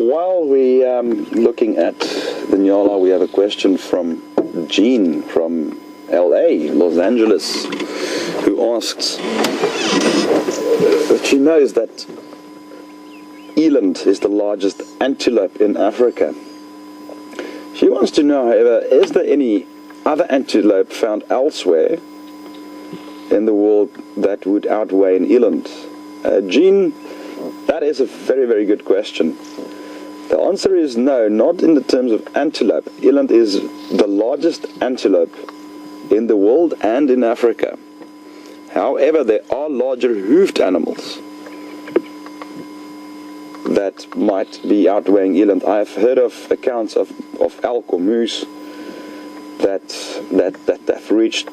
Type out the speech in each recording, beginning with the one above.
While we looking at the Nyala, we have a question from Jean from LA, Los Angeles, who asks, but she knows that eland is the largest antelope in Africa. She wants to know, however, is there any other antelope found elsewhere in the world that would outweigh an eland? Jean, that is a very, very good question. The answer is no, not in the terms of antelope. Eland is the largest antelope in the world and in Africa. However, there are larger hoofed animals that might be outweighing eland. I have heard of accounts of elk or moose that have reached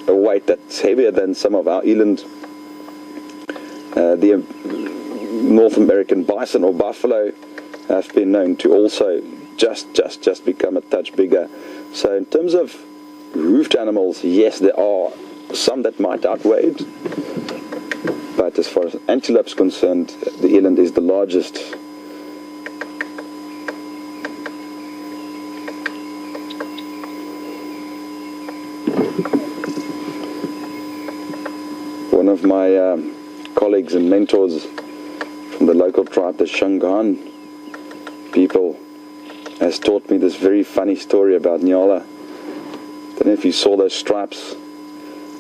a weight that's heavier than some of our eland. The North American bison or buffalo have been known to also just become a touch bigger. So in terms of hoofed animals, yes, there are some that might outweigh it, but as far as antelope's concerned, the eland is the largest. One of my colleagues and mentors from the local tribe, the Shangaan people, has taught me this very funny story about Nyala. I don't know if you saw those stripes,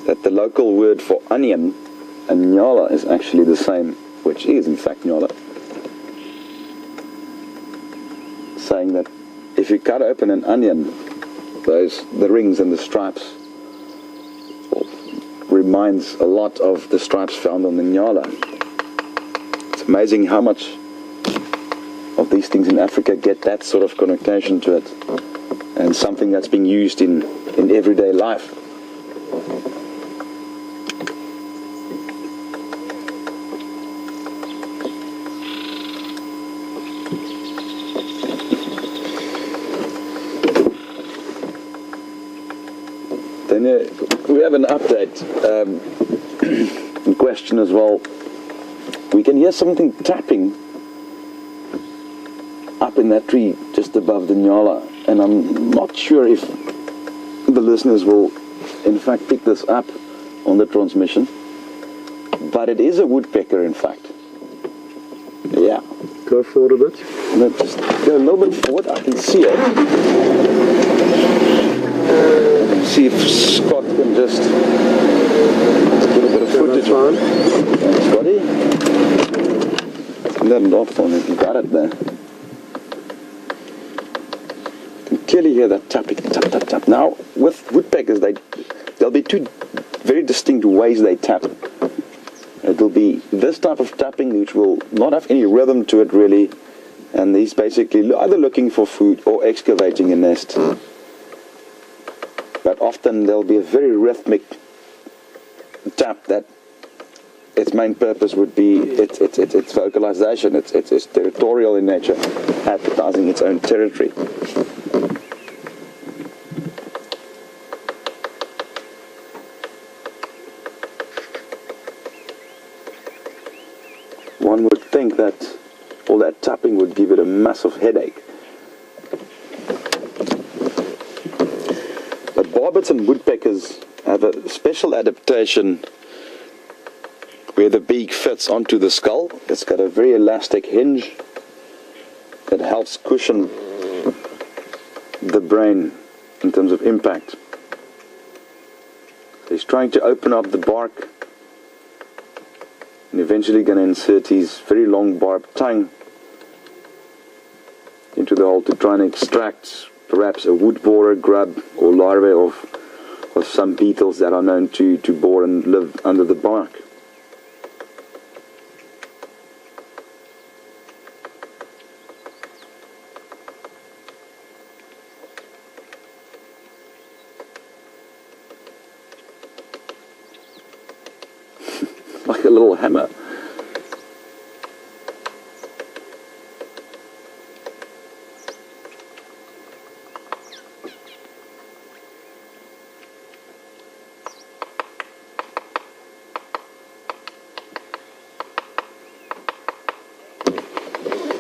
that the local word for onion and Nyala is actually the same, which is in fact Nyala. Saying that if you cut open an onion, the rings and the stripes reminds a lot of the stripes found on the Nyala. It's amazing how much of these things in Africa get that sort of connotation to it, and something that's being used in everyday life. Then we have an update question as well. We can hear something tapping up in that tree just above the Nyala, and I'm not sure if the listeners will in fact pick this up on the transmission, but it is a woodpecker in fact. Yeah. Go forward a bit. No, just go a little bit forward, I can see it. See if Scott can just get a bit of footage on. Thanks, buddy. Turn that off on if you got it there. You can clearly hear that tapping, tap, tap, tap. Now, with woodpeckers, there'll be two very distinct ways they tap. It'll be this type of tapping, which will not have any rhythm to it really, and he's basically either looking for food or excavating a nest. But often there'll be a very rhythmic tap that its main purpose would be its vocalization. It's territorial in nature, advertising its own territory. One would think that all that tapping would give it a massive headache. But barbets and woodpeckers have a special adaptation where the beak fits onto the skull. It's got a very elastic hinge that helps cushion the brain in terms of impact. So he's trying to open up the bark and eventually going to insert his very long barbed tongue into the hole to try and extract perhaps a wood borer grub or larvae of some beetles that are known to bore and live under the bark. Like a little hammer.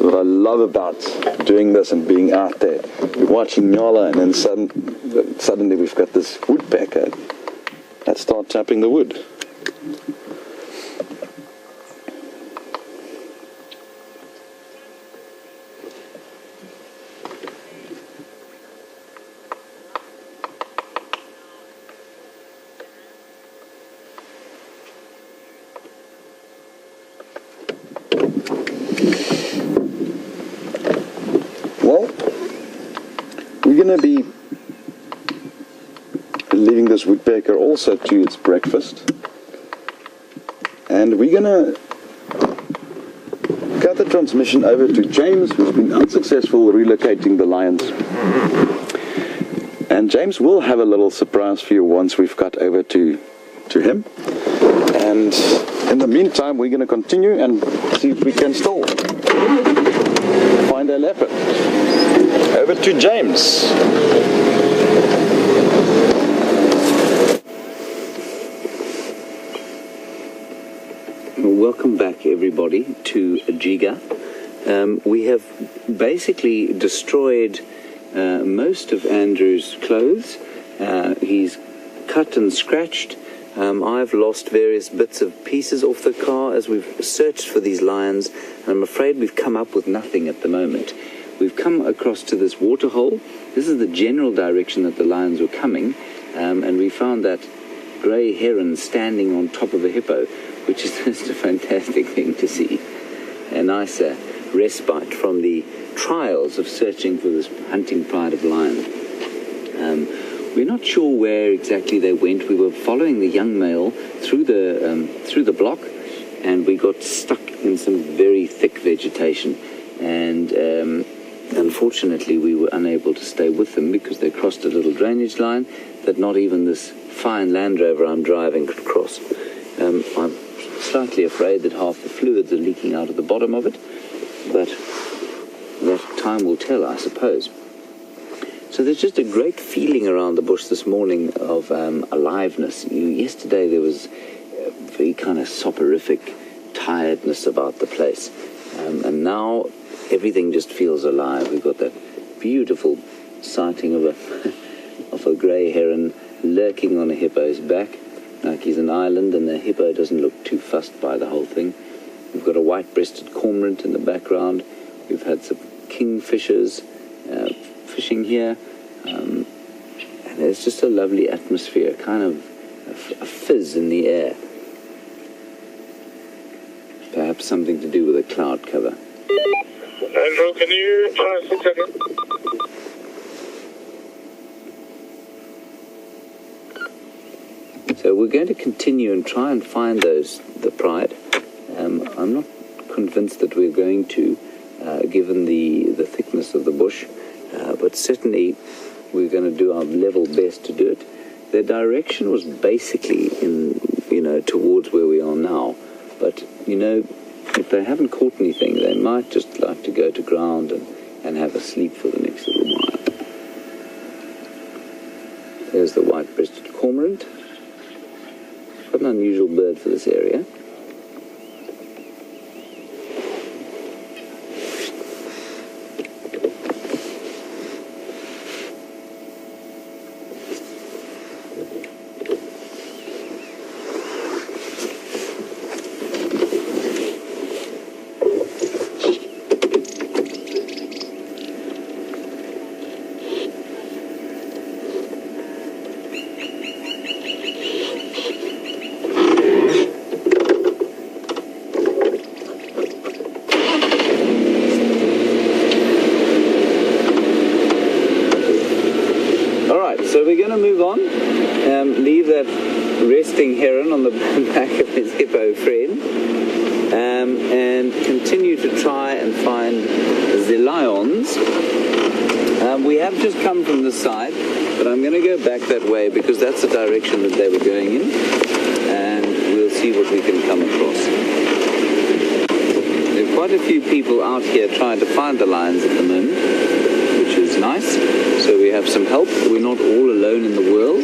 what I love about doing this and being out there. We're watching Nyala, and then suddenly we've got this woodpecker that starts tapping the wood. Well, we're going to be leaving this woodpecker also to its breakfast, and we're going to cut the transmission over to James, who's been unsuccessful relocating the lions. And James will have a little surprise for you once we've cut over to him. And in the meantime, we're going to continue and see if we can still find a leopard. Over to James. Welcome back, everybody, to Jiga. We have basically destroyed most of Andrew's clothes. He's cut and scratched. I've lost various bits of pieces off the car as we've searched for these lions, and I'm afraid we've come up with nothing at the moment. We've come across to this waterhole. This is the general direction that the lions were coming, and we found that grey heron standing on top of a hippo, which is just a fantastic thing to see. A nice respite from the trials of searching for this hunting pride of lion. We're not sure where exactly they went. We were following the young male through the block, and we got stuck in some very thick vegetation. And unfortunately, we were unable to stay with them because they crossed a little drainage line that not even this fine Land Rover I'm driving could cross. I'm slightly afraid that half the fluids are leaking out of the bottom of it, but that time will tell, I suppose. So there's just a great feeling around the bush this morning of aliveness. Yesterday there was a very kind of soporific tiredness about the place, and now everything just feels alive. We've got that beautiful sighting of a grey heron lurking on a hippo's back, like he's an island, and the hippo doesn't look too fussed by the whole thing. We've got a white-breasted cormorant in the background. We've had some kingfishers fishing here, and there's just a lovely atmosphere, kind of a fizz in the air. Perhaps something to do with a cloud cover. Andrew, can you try 600? So we're going to continue and try and find the pride. I'm not convinced that we're going to, given the thickness of the bush, but certainly we're going to do our level best to do it. Their direction was basically towards where we are now, but if they haven't caught anything, they might just like to go to ground and have a sleep for the next little while. There's the white-breasted cormorant. Quite an unusual bird for this area. So we're going to move on, leave that resting heron on the back of his hippo friend, and continue to try and find the lions. We have just come from this side, but I'm going to go back that way because that's the direction that they were going in, and we'll see what we can come across. There are quite a few people out here trying to find the lions at the moment, which is nice. So we have some help. We're not all alone in the world.